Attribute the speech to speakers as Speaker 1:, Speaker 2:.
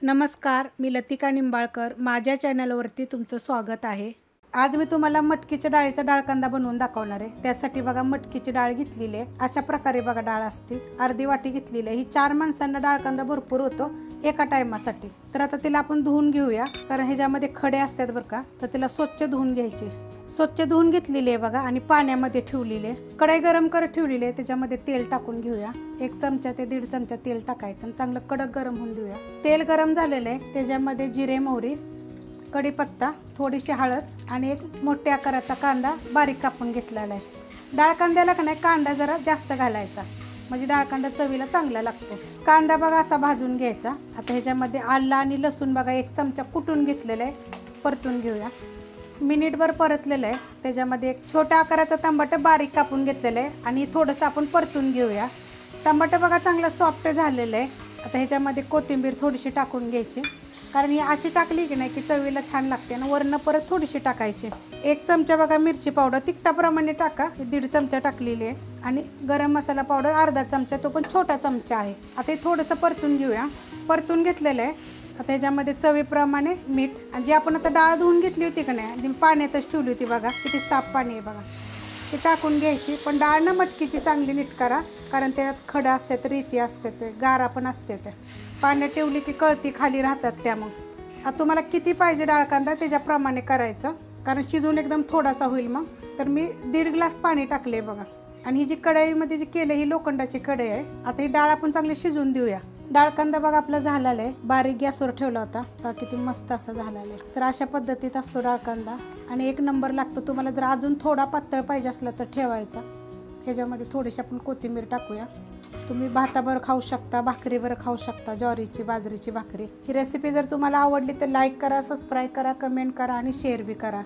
Speaker 1: नमस्कार, मी लतिका निंबाळकर. माझ्या चॅनलवरती तुमचं स्वागत आहे. आज मी तुम्हाला मटकीच्या डाळीचा डाळ कांदा बनवून दाखवणार आहे. त्यासाठी बघा मटकीची डाळ घेतलेली आहे. अशा प्रकारे बघा डाळ असते. अर्धी वाटी घेतलेली आहे. ही 4 माणसांना डाळ कांदा भरपूर होतो एका टायमासाठी. तर आता तिला आपण धुवून घेऊया, कारण ह्याच्यामध्ये खडे असतात बरं का. तर तिला स्वच्छ धुवून घ्यायची. स्वच्छ धुवून घेतलेली आहे बघा आणि पाण्यामध्ये ठेवलेली आहे. कढई गरम करत ठेवलेली आहे. त्याच्यामध्ये तेल टाकून घेऊया. 1 चमचा ते 1.5 चमचा तेल टाकायचं आणि चांगलं कडक गरम होऊन देऊया. तेल गरम झालेलं आहे. त्याच्यामध्ये जिरे, मोहरी, कढीपत्ता, थोडीशी हळद आणि एक मोठ्या आकाराचा कांदा बारीक कापून घेतलेला आहे. डाळ कांद्याला का नाही कांदा जरा जास्त घालायचा, म्हणजे डाळ कांदा चवीला चांगला लागतो. कांदा बघा असा भाजून घ्यायचा. आता ह्याच्यामध्ये आलं आणि लसूण बघा 1 चमचा कुटून घेतलेला आहे. परतून घेऊया. मिनिटभर परतलेलं आहे. त्याच्यामध्ये एक छोट्या आकाराचा टमाटर बारीक कापून घेतलेलं आहे आणि थोडंसं आपण परतून घेऊया. टमाटर बघा चांगलं सॉफ्ट झालेलं आहे. आता ह्याच्यामध्ये कोथिंबीर थोडीशी टाकून घ्यायची, कारण ही अशी टाकली की नाही की चवीला छान लागते. आणि वरनं परत थोडीशी टाकायची. 1 चमचा बघा मिरची पावडर तिखटाप्रमाणे टाका. 1.5 चमचा टाकलेली आहे. आणि गरम मसाला पावडर अर्धा चमचा, तो पण छोटा चमचा आहे. आता हे थोडंसं परतून घेऊया. परतून घेतलेलं आहे. आता ह्याच्यामध्ये चवीप्रमाणे मीठ, आणि जी आपण आता डाळ धुवून घेतली होती का नाही, पाण्यातच ठेवली होती बघा, किती साफ पाणी आहे बघा, ते टाकून घ्यायची. पण डाळ ना मटकीची चांगली नीट करा, कारण त्यात खडं असतात, रेती असतात, गारा पण असते. ते पाण्यात ठेवली की कळती खाली राहतात त्या. मग आता तुम्हाला किती पाहिजे डाळ कांदा त्याच्याप्रमाणे करायचं, कारण शिजून एकदम थोडासा होईल. मग तर मी 1.5 ग्लास पाणी टाकले बघा. आणि ही जी कढईमध्ये जी केलं ही लोखंडाची कढई आहे. आता ही डाळ आपण चांगली शिजून देऊया. डाळ कांदा बघा आपला झालेला आहे. बारीक गॅसवर ठेवला होता, किती मस्त असा झालेला आहे. तर अशा पद्धतीत असतो डाळ कांदा आणि 1 नंबर लागतो. तुम्हाला जर अजून थोडा पातळ पाहिजे असला तर ठेवायचा. ह्याच्यामध्ये थोडीशी आपण कोथिंबीर टाकूया. तुम्ही भाताबरोबर खाऊ शकता, भाकरीवर खाऊ शकता, ज्वारीची, बाजरीची भाकरी. ही रेसिपी जर तुम्हाला आवडली तर लाईक करा, सबस्क्राईब करा, कमेंट करा आणि शेअर बी करा.